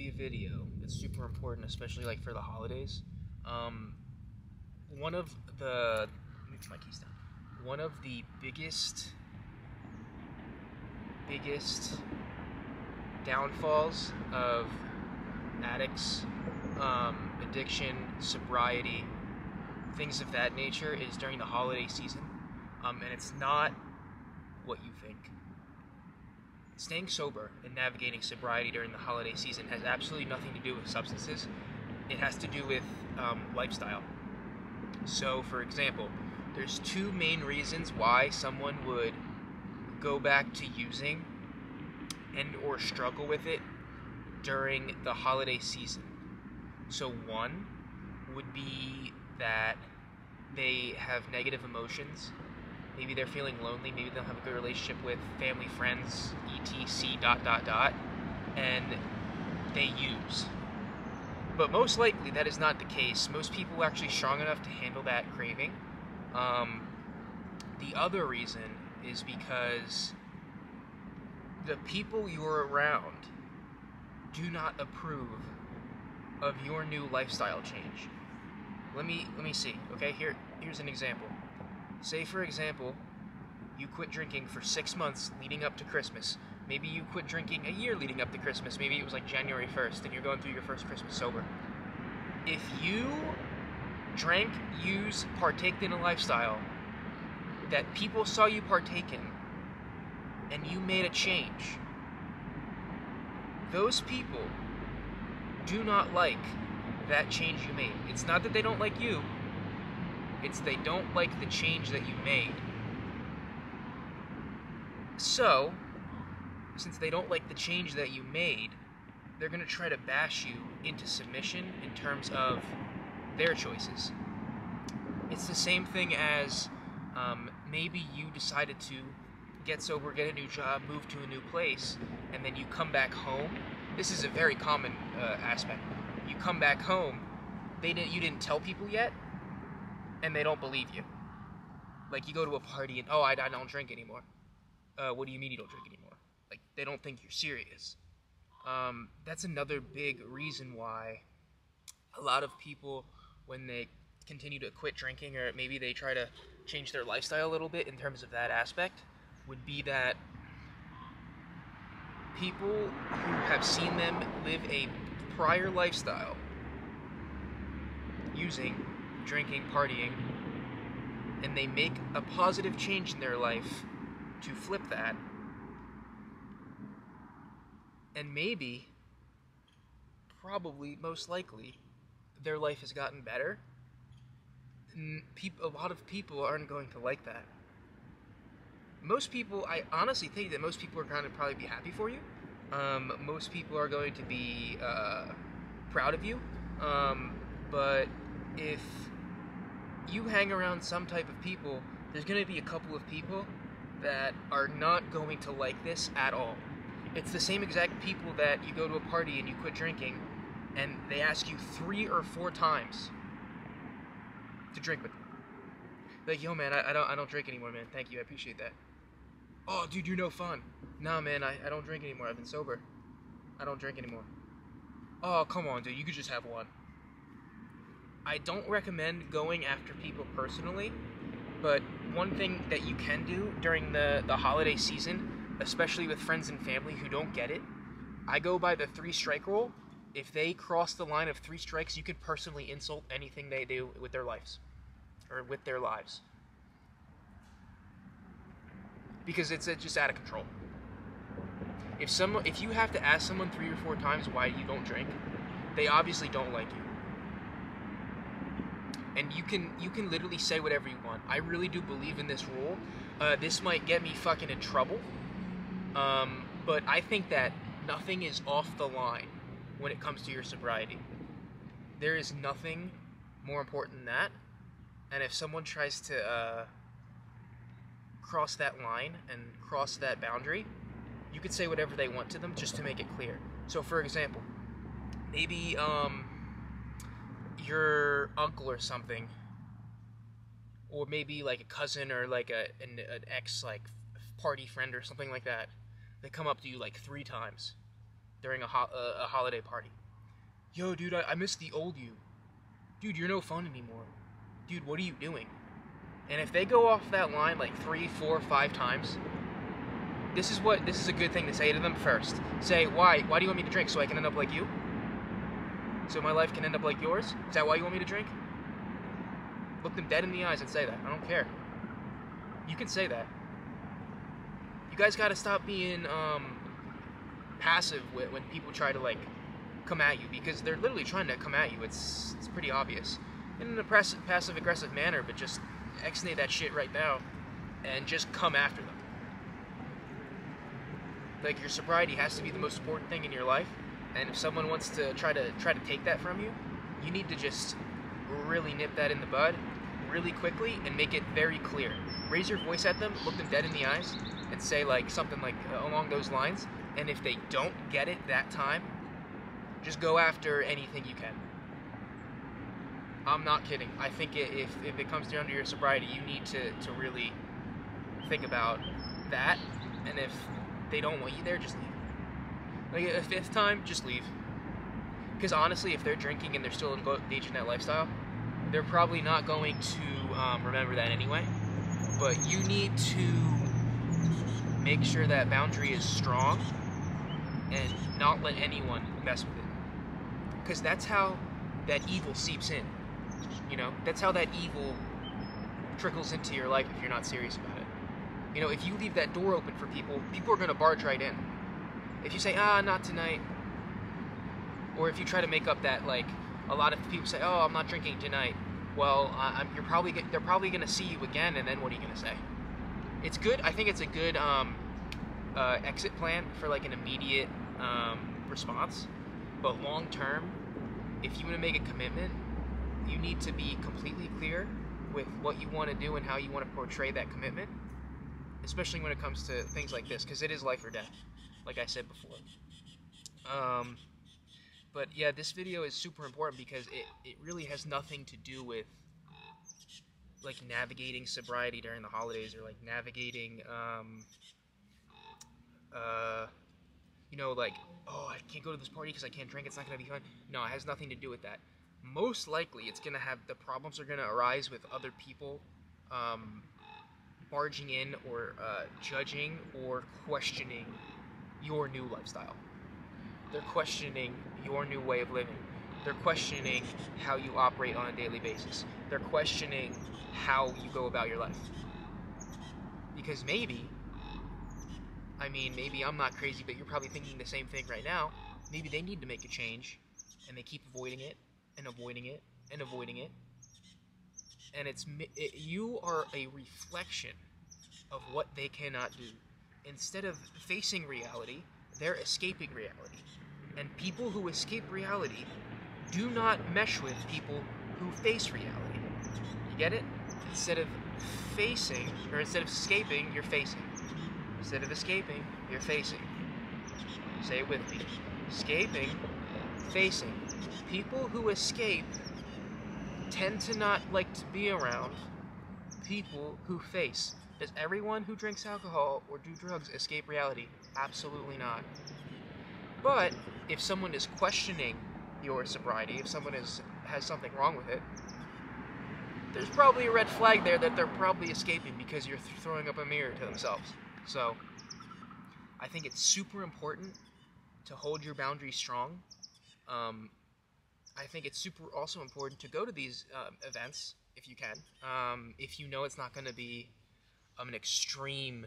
be a video. It's super important, especially like for the holidays. One of the let me put my keys down. One of the biggest downfalls of addicts, addiction, sobriety, things of that nature is during the holiday season. And it's not what you think. Staying sober and navigating sobriety during the holiday season has absolutely nothing to do with substances. It has to do with lifestyle. So, for example, there's two main reasons why someone would go back to using and or struggle with it during the holiday season. So one would be that they have negative emotions. Maybe they're feeling lonely, maybe they don't have a good relationship with family, friends, etc. ... and they use. But most likely that is not the case. Most people are actually strong enough to handle that craving. The other reason is because the people you're around do not approve of your new lifestyle change. Let me see. Okay, here's an example. Say, for example, you quit drinking for 6 months leading up to Christmas. Maybe you quit drinking a year leading up to Christmas. Maybe it was like January 1st and you're going through your first Christmas sober. If you drank, used, partaked in a lifestyle that people saw you partake in and you made a change, those people do not like that change you made. It's not that they don't like you, it's they don't like the change that you made. So, since they don't like the change that you made, they're going to try to bash you into submission in terms of their choices. It's the same thing as maybe you decided to get sober, get a new job, move to a new place, and then you come back home. This is a very common aspect. You come back home, you didn't tell people yet, and they don't believe you. Like, you go to a party and, I don't drink anymore. What do you mean you don't drink anymore? Like, they don't think you're serious. That's another big reason why a lot of people, when they continue to quit drinking, or maybe they try to change their lifestyle a little bit in terms of that aspect, would be that people who have seen them live a prior lifestyle, using, drinking, partying, and they make a positive change in their life to flip that, and maybe, probably, most likely, their life has gotten better. A lot of people aren't going to like that. Most people, I honestly think that most people are going to probably be happy for you. Most people are going to be proud of you. But if you hang around some type of people, there's going to be a couple of people that are not going to like this at all. It's the same exact people that you go to a party and you quit drinking, and they ask you 3 or 4 times to drink with them. Like, yo man, I don't drink anymore, man. Thank you, I appreciate that. Oh, dude, you're no fun. Nah, man, I don't drink anymore. I've been sober. I don't drink anymore. Oh, come on, dude. You could just have one. I don't recommend going after people personally, but one thing that you can do during the holiday season, especially with friends and family who don't get it, I go by the 3-strike rule. If they cross the line of 3 strikes, you could personally insult anything they do with their lives. Or with their lives. Because it's just out of control. If you have to ask someone 3 or 4 times why you don't drink, they obviously don't like you. And you can literally say whatever you want. I really do believe in this rule. This might get me fucking in trouble. But I think that nothing is off the line when it comes to your sobriety. There is nothing more important than that. And if someone tries to cross that line and cross that boundary, you could say whatever they want to them just to make it clear. So, for example, maybe your uncle or something, or maybe like a cousin or like an ex like party friend or something like that, they come up to you like 3 times. during a holiday party. Yo, dude, I miss the old you. Dude, you're no fun anymore. Dude, what are you doing? And if they go off that line like 3, 4, 5 times, this is a good thing to say to them first. Say, why do you want me to drink? So I can end up like you? So my life can end up like yours? Is that why you want me to drink? Look them dead in the eyes and say that. I don't care. You can say that. You guys gotta stop being passive when people try to like come at you, because they're literally trying to come at you. It's pretty obvious. In a passive aggressive manner, but just exnate that shit right now and just come after them. Like, your sobriety has to be the most important thing in your life, and if someone wants to try to take that from you, you need to just really nip that in the bud really quickly and make it very clear. Raise your voice at them, look them dead in the eyes, and say like something like along those lines. And if they don't get it that time, just go after anything you can. I'm not kidding. I think if it comes down to your sobriety, you need to really think about that. And if they don't want you there, just leave. Like a 5th time, just leave. Because honestly, if they're drinking and they're still engaged in that lifestyle, they're probably not going to remember that anyway. But you need to make sure that boundary is strong and not let anyone mess with it. Because that's how that evil seeps in. You know, that's how that evil trickles into your life if you're not serious about it. You know, if you leave that door open for people, people are going to barge right in. If you say, not tonight, or if you try to make up that, like, a lot of people say, I'm not drinking tonight. Well, they're probably going to see you again, and then what are you going to say? It's good. I think it's a good exit plan for, like, an immediate response. But long term, if you want to make a commitment, you need to be completely clear with what you want to do and how you want to portray that commitment, especially when it comes to things like this, because it is life or death, like I said before. But yeah, this video is super important because it really has nothing to do with like navigating sobriety during the holidays, or like navigating you know, like, I can't go to this party because I can't drink, it's not going to be fun. No, it has nothing to do with that. Most likely, it's going to have, the problems are going to arise with other people barging in or judging or questioning your new lifestyle. They're questioning your new way of living. They're questioning how you operate on a daily basis. They're questioning how you go about your life. Because maybe I'm not crazy, but you're probably thinking the same thing right now. Maybe they need to make a change, and they keep avoiding it, and avoiding it, and avoiding it. And you are a reflection of what they cannot do. Instead of facing reality, they're escaping reality. And people who escape reality do not mesh with people who face reality. You get it? Instead of escaping, you're facing. Instead of escaping, you're facing. Say it with me. Escaping, facing. People who escape tend to not like to be around people who face. Does everyone who drinks alcohol or do drugs escape reality? Absolutely not. But if someone is questioning your sobriety, if someone has something wrong with it, there's probably a red flag there that they're probably escaping because you're throwing up a mirror to themselves. So, I think it's super important to hold your boundaries strong. I think it's super also important to go to these events if you can. If you know it's not going to be an extreme,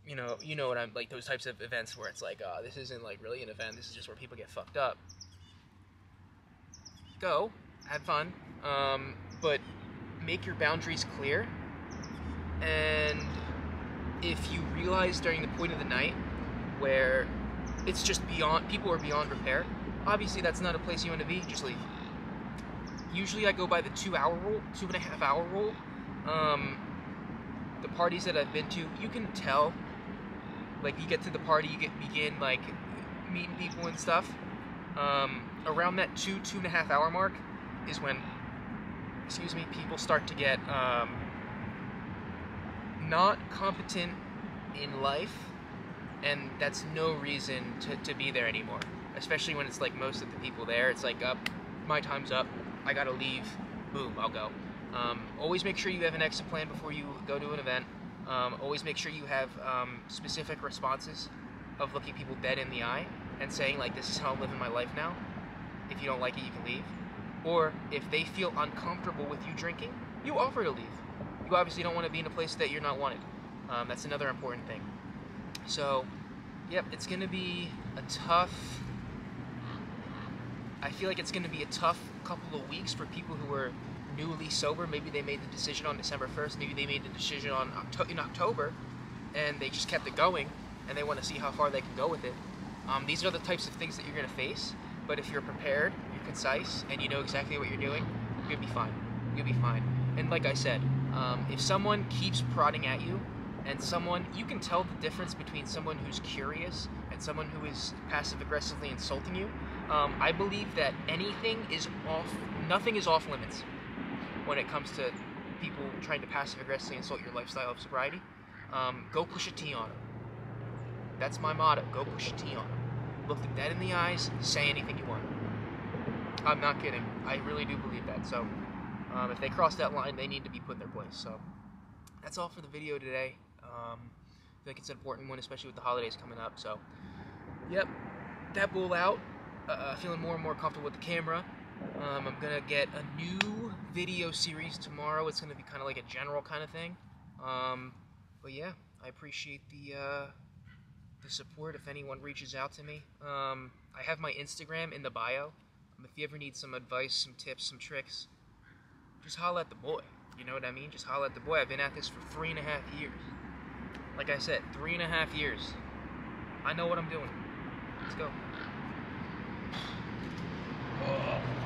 you know what I'm like, those types of events where it's like, this isn't like really an event. This is just where people get fucked up. Go, have fun, but make your boundaries clear. And if you realize during the point of the night where it's just people are beyond repair, obviously that's not a place you want to be, just leave. Usually I go by the 2.5 hour rule. The parties that I've been to, you can tell, like, you get to the party, you begin like meeting people and stuff. Around that 2.5 hour mark is when, people start to get not competent in life and that's no reason to be there anymore. Especially when it's like most of the people there, it's like, my time's up, I gotta leave, boom, I'll go. Always make sure you have an exit plan before you go to an event. Always make sure you have specific responses of looking people dead in the eye and saying, like, this is how I'm living my life now. If you don't like it, you can leave. Or if they feel uncomfortable with you drinking, you offer to leave. You obviously don't want to be in a place that you're not wanted. That's another important thing. So, yep, it's going to be a tough... I feel like it's going to be a tough couple of weeks for people who are newly sober. Maybe they made the decision on December 1st. Maybe they made the decision in October, and they just kept it going, and they want to see how far they can go with it. These are the types of things that you're going to face, but if you're prepared, you're concise, and you know exactly what you're doing, you'll be fine. You'll be fine. And like I said, if someone keeps prodding at you, and you can tell the difference between someone who's curious and someone who is passive-aggressively insulting you. I believe that nothing is off limits when it comes to people trying to passive-aggressively insult your lifestyle of sobriety. Go push a T on them. That's my motto. Go push a T on them. Look them dead in the eyes, say anything you want. I'm not kidding. I really do believe that. So, if they cross that line, they need to be put in their place. So, that's all for the video today. I feel like it's an important one, especially with the holidays coming up. So, yep, that bull out. Feeling more and more comfortable with the camera. I'm gonna get a new video series tomorrow. It's gonna be kind of like a general kind of thing. But yeah, I appreciate the support if anyone reaches out to me. I have my Instagram in the bio. If you ever need some advice, some tips, some tricks, just holla at the boy. You know what I mean? Just holla at the boy. I've been at this for 3.5 years. Like I said, 3.5 years. I know what I'm doing. Let's go. Oh.